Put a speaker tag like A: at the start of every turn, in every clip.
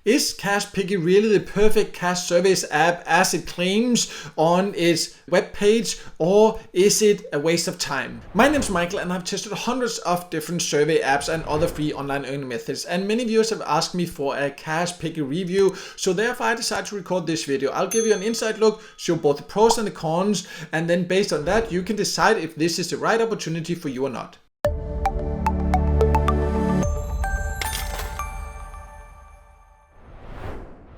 A: Is CashPiggy really the perfect cash service app as it claims on its webpage, or is it a waste of time? My name is Michael and I've tested hundreds of different survey apps and other free online earning methods, and many viewers have asked me for a CashPiggy review, so therefore I decided to record this video. I'll give you an inside look, show both the pros and the cons, and then based on that you can decide if this is the right opportunity for you or not.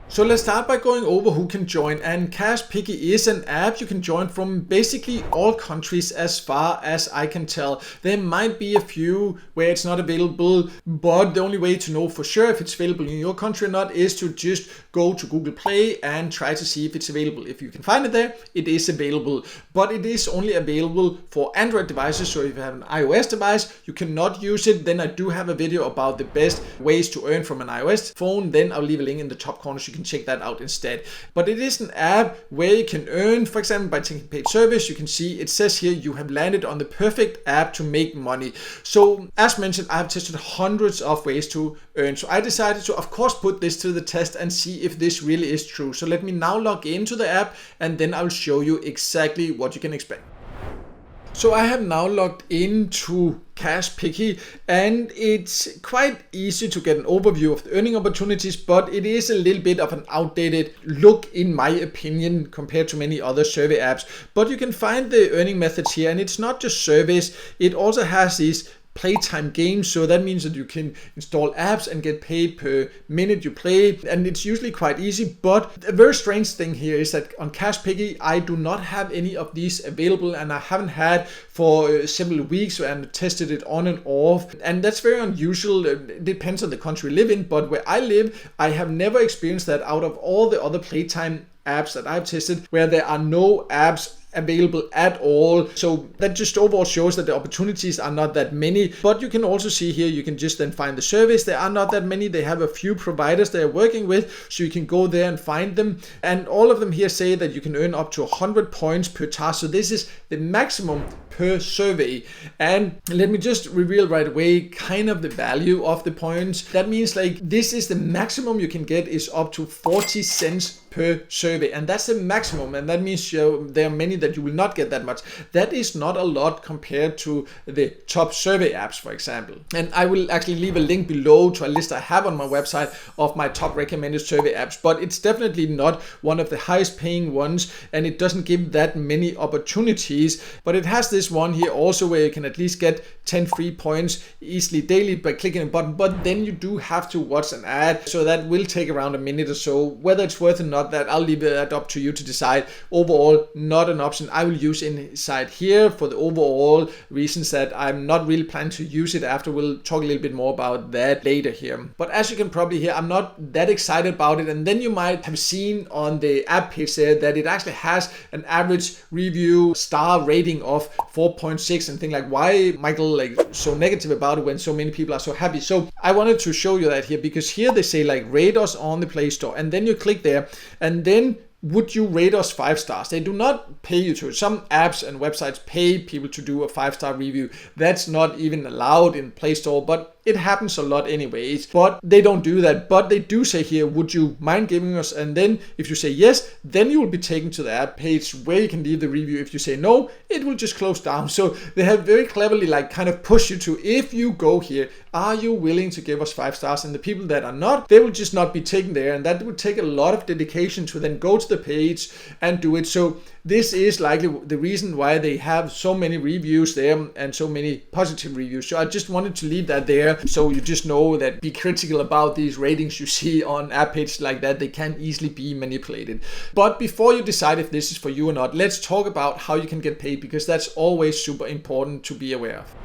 A: So let's start by going over who can join, and CashPiggy is an app you can join from basically all countries as far as I can tell. There might be a few where it's not available, but the only way to know for sure if it's available in your country or not is to just go to Google Play and try to see if it's available. If you can find it there, it is available, but it is only available for Android devices. So if you have an iOS device, you cannot use it. Then I do have a video about the best ways to earn from an iOS phone. Then I'll leave a link in the top corner so you can check that out instead. But it is an app where you can earn, for example, by taking paid service. You can see it says here you have landed on the perfect app to make money. So as mentioned, I've tested hundreds of ways to earn. So I decided to, of course, put this to the test and see if this really is true. So let me now log into the app and then I'll show you exactly what you can expect. So I have now logged into CashPiggy, and it's quite easy to get an overview of the earning opportunities, but it is a little bit of an outdated look in my opinion compared to many other survey apps. But you can find the earning methods here, and it's not just surveys, it also has these playtime games. So that means that you can install apps and get paid per minute you play, and it's usually quite easy. But a very strange thing here is that on CashPiggy I do not have any of these available, and I haven't had for several weeks, and tested it on and off, and that's very unusual. It depends on the country you live in, but where I live I have never experienced that out of all the other playtime apps that I've tested, where there are no apps available at all. So that just overall shows that the opportunities are not that many. But you can also see here, you can just then find the surveys. There are not that many. They have a few providers they're working with, so you can go there and find them, and all of them here say that you can earn up to 100 points per task. So this is the maximum per survey. And let me just reveal right away kind of the value of the points. That means like this is the maximum you can get is up to 40 cents per survey, and that's the maximum, and that means there are many that you will not get that much. That is not a lot compared to the top survey apps, for example. And I will actually leave a link below to a list I have on my website of my top recommended survey apps, but it's definitely not one of the highest paying ones, and it doesn't give that many opportunities. But it has this one here also where you can at least get 10 free points easily daily by clicking a button, but then you do have to watch an ad, so that will take around a minute or so. Whether it's worth it or not, that I'll leave that up to you to decide. Overall, not an option I will use inside here for the overall reasons that I'm not really planning to use it after. We'll talk a little bit more about that later here. But as you can probably hear, I'm not that excited about it. And then you might have seen on the app page there that it actually has an average review star rating of 4.6, and think like, why Michael like so negative about it when so many people are so happy? So I wanted to show you that here, because here they say like rate us on the Play Store, and then you click there, and then would you rate us 5 stars? They do not pay you to it. Some apps and websites pay people to do a 5-star review. That's not even allowed in Play Store, but it happens a lot anyways. But they don't do that. But they do say here, would you mind giving us? And then if you say yes, then you will be taken to the app page where you can leave the review. If you say no, it will just close down. So they have very cleverly like kind of push you to, if you go here, are you willing to give us 5 stars? And the people that are not, they will just not be taken there. And that would take a lot of dedication to then go to the page and do it. So this is likely the reason why they have so many reviews there and so many positive reviews. So I just wanted to leave that there, so you just know that be critical about these ratings you see on app pages like that. They can easily be manipulated. But before you decide if this is for you or not, let's talk about how you can get paid, because that's always super important to be aware of.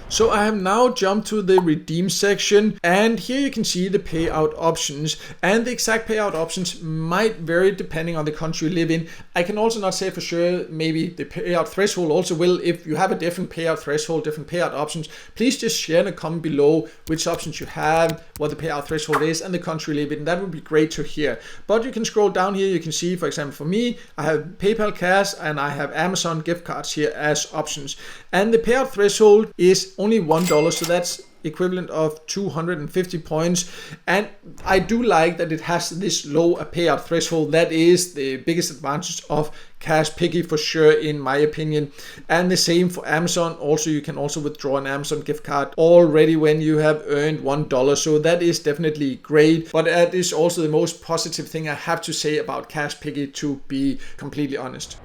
A: So I have now jumped to the redeem section, and here you can see the payout options, and the exact payout options might vary depending on the country you live in. I can also not say for sure, maybe the payout threshold also will. If you have a different payout threshold, different payout options, please just share in a comment below which options you have, what the payout threshold is, and the country you live in. That would be great to hear. But you can scroll down here, you can see, for example, for me, I have PayPal Cash and I have Amazon gift cards here as options. And the payout threshold is only $1, so that's equivalent of 250 points. And I do like that it has this low payout threshold. That is the biggest advantage of CashPiggy for sure, in my opinion. And the same for Amazon. Also, you can also withdraw an Amazon gift card already when you have earned $1. So that is definitely great. But that is also the most positive thing I have to say about CashPiggy, to be completely honest.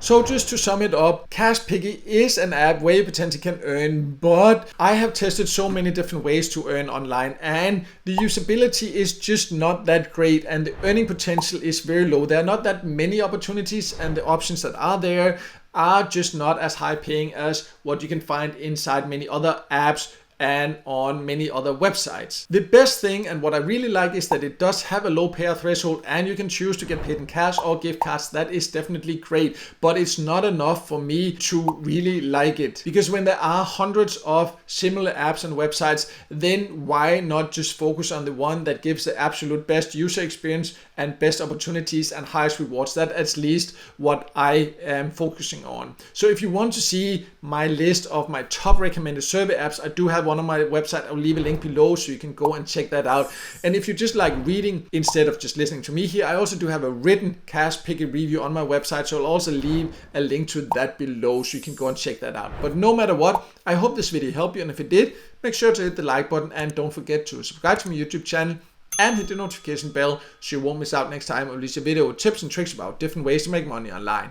A: So just to sum it up, CashPiggy is an app where you potentially can earn, but I have tested so many different ways to earn online, and the usability is just not that great, and the earning potential is very low. There are not that many opportunities, and the options that are there are just not as high paying as what you can find inside many other apps and on many other websites. The best thing, and what I really like, is that it does have a low payout threshold, and you can choose to get paid in cash or gift cards. That is definitely great, but it's not enough for me to really like it, because when there are hundreds of similar apps and websites, then why not just focus on the one that gives the absolute best user experience and best opportunities and highest rewards? That's at least what I am focusing on. So if you want to see my list of my top recommended survey apps, I do have one on my website. I'll leave a link below so you can go and check that out. And if you just like reading instead of just listening to me here, I also do have a written CashPiggy review on my website, so I'll also leave a link to that below so you can go and check that out. But no matter what, I hope this video helped you, and if it did, make sure to hit the like button, and don't forget to subscribe to my YouTube channel and hit the notification bell so you won't miss out next time I release a video with tips and tricks about different ways to make money online.